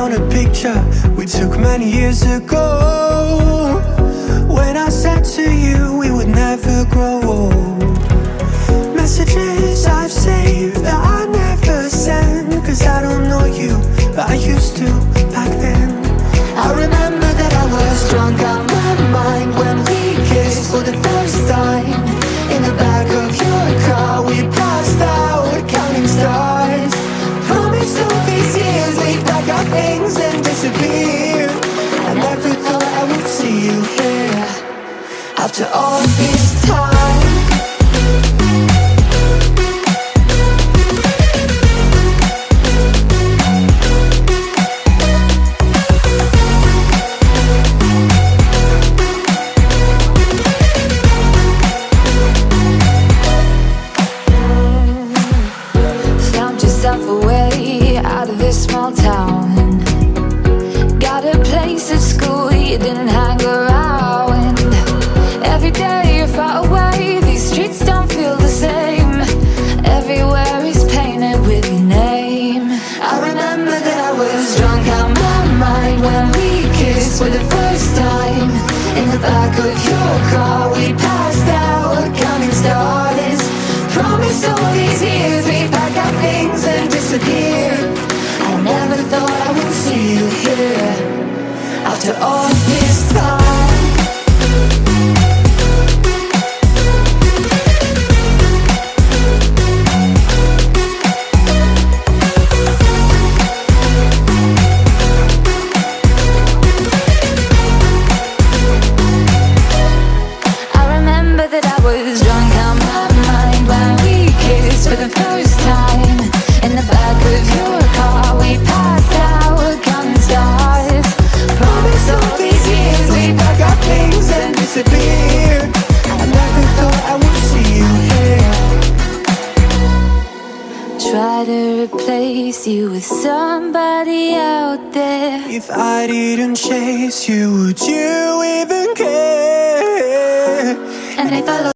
on a picture we took many years ago, when I said to you we would never grow old. Messages I've saved that I never send, 'cause I don't know you, but I used to back then. I remember that I was drunk out my mind when we kissed for the first time. In the back of your car we passed out counting stars. Promised all these years we'd pack our things and disappear. I never thought I would see you here after all this time. Away out of this small town, got a place at school you didn't hang around. Every day you're far away, these streets don't feel the same. Everywhere is painted with your name. I remember that I was drunk out my mind when we kissed for the first time. In the back of your car we passed out counting stars. Promised all these years we'd pack our things and disappear. I never thought I would see you here after all this time. I remember that I was drunk out my mind when we kissed for the first time. In the back of your car we passed out counting stars. Promised all these years we'd pack our things and disappear. I never thought I would see you here. Try to replace you with somebody out there. If I didn't chase you, would you even care? And if I